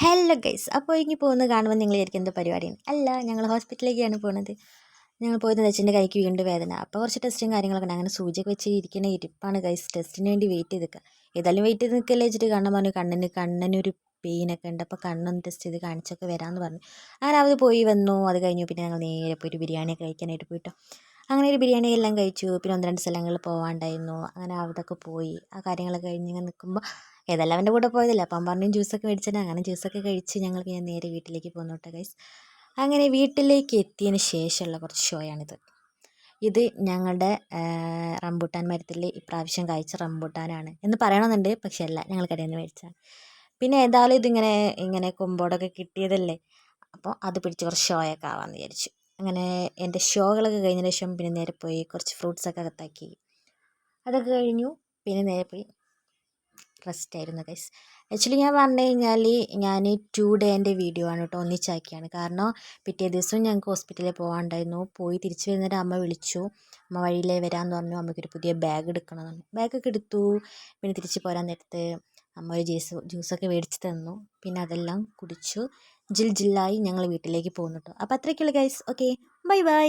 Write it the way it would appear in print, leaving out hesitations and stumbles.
Hello guys, അപ്പോൾ ഇനി പോകുന്നത് കാണുമ്പോൾ നിങ്ങൾ വിചാരിക്കും എന്ത് പരിപാടിയാണ്. അല്ല, ഞങ്ങൾ ഹോസ്പിറ്റലിലേക്കാണ് പോകുന്നത്. ഞങ്ങൾ പോയത് അച്ഛൻ്റെ കൈക്ക് വീണ്ടും വേദന. അപ്പോൾ കുറച്ച് ടെസ്റ്റും കാര്യങ്ങളൊക്കെ ഉണ്ട്. അങ്ങനെ സൂചിയൊക്കെ വെച്ച് ഇരിക്കുന്ന ഇരിപ്പാണ് ഗൈസ്. ടെസ്റ്റിന് വേണ്ടി വെയിറ്റ് ചെയ്ത് നിൽക്കുക. ഏതായാലും വെയിറ്റ് ചെയ്ത് നിൽക്കല്ലേ വെച്ചിട്ട് കണ്ണൻ പറഞ്ഞു കണ്ണനൊരു പെയിനൊക്കെ ഉണ്ട്, അപ്പോൾ കണ്ണൊന്ന് ടെസ്റ്റ് ചെയ്ത് കാണിച്ചൊക്കെ വരാമെന്ന് പറഞ്ഞു. അങ്ങനെ അത് പോയി വന്നു. അത് കഴിഞ്ഞു പിന്നെ ഞങ്ങൾ നേരെ പോയി ഒരു ബിരിയാണിയൊക്കെ കഴിക്കാനായിട്ട് പോയിട്ടോ. അങ്ങനെ ഒരു ബിരിയാണി എല്ലാം കഴിച്ചു. പിന്നെ ഒന്ന് രണ്ട് സ്ഥലങ്ങളിൽ പോകാണ്ടായിരുന്നു. അങ്ങനെ അവിടെയൊക്കെ പോയി ആ കാര്യങ്ങളൊക്കെ കഴിഞ്ഞ് ഇങ്ങനെ നിൽക്കുമ്പോൾ ഏതെല്ലാം അവൻ്റെ കൂടെ പോയതല്ലേ, അപ്പം പറഞ്ഞും ജ്യൂസൊക്കെ മേടിച്ചിട്ട് അങ്ങനെ ജ്യൂസൊക്കെ കഴിച്ച് ഞങ്ങൾ പിന്നെ നേരെ വീട്ടിലേക്ക് പോന്നു കേട്ടോ ഗൈസ്. അങ്ങനെ വീട്ടിലേക്ക് എത്തിയതിന് ശേഷമുള്ള കുറച്ച് ഷോയാണിത്. ഇത് ഞങ്ങളുടെ റംബൂട്ടാൻ മരത്തിൽ ഇപ്രാവശ്യം കായ്ച്ച റംബൂട്ടാനാണ് എന്ന് പറയണമെന്നുണ്ട്, പക്ഷെ അല്ല, ഞങ്ങൾ കടയിൽ നിന്ന് മേടിച്ചാണ്. പിന്നെ ഏതായാലും ഇതിങ്ങനെ ഇങ്ങനെ കൊമ്പോടൊക്കെ കിട്ടിയതല്ലേ, അപ്പോൾ അത് പിടിച്ച് കുറച്ച് ഷോയൊക്കെ ആവാമെന്ന് വിചാരിച്ചു. അങ്ങനെ എൻ്റെ ഷോകളൊക്കെ കഴിഞ്ഞതിന് ശേഷം പിന്നെ നേരെ പോയി കുറച്ച് ഫ്രൂട്ട്സൊക്കെ അകത്താക്കി. അതൊക്കെ കഴിഞ്ഞു. പിന്നെ നേരെ പോയി റെസ്റ്റ് ആയിരുന്നു ഗൈസ്. ആക്ച്വലി ഞാൻ പറഞ്ഞു കഴിഞ്ഞാൽ ഞാൻ 2 ഡേൻ്റെ വീഡിയോ ആണ് കേട്ടോ, ഒന്നിച്ചാക്കിയാണ്. കാരണം പിറ്റേ ദിവസം ഞങ്ങൾക്ക് ഹോസ്പിറ്റലിൽ പോകാനുണ്ടായിരുന്നു. പോയി തിരിച്ച് വരുന്നേരം അമ്മ വിളിച്ചു. അമ്മ വഴിയിലേ വരാമെന്ന് പറഞ്ഞു. അമ്മയ്ക്കൊരു പുതിയ ബാഗ് എടുക്കണമെന്ന് പറഞ്ഞു. ബാഗൊക്കെ എടുത്തു. പിന്നെ തിരിച്ച് പോരാൻ നേരത്ത് അമ്മ ഒരു ജ്യൂസൊക്കെ മേടിച്ച് തന്നു. പിന്നെ അതെല്ലാം കുടിച്ചു ജില്ലായി ഞങ്ങൾ വീട്ടിലേക്ക് പോകുന്നു കേട്ടോ. അപ്പോൾ അത്രയ്ക്കുള്ളൂ ഗൈസ്. Okay, bye bye.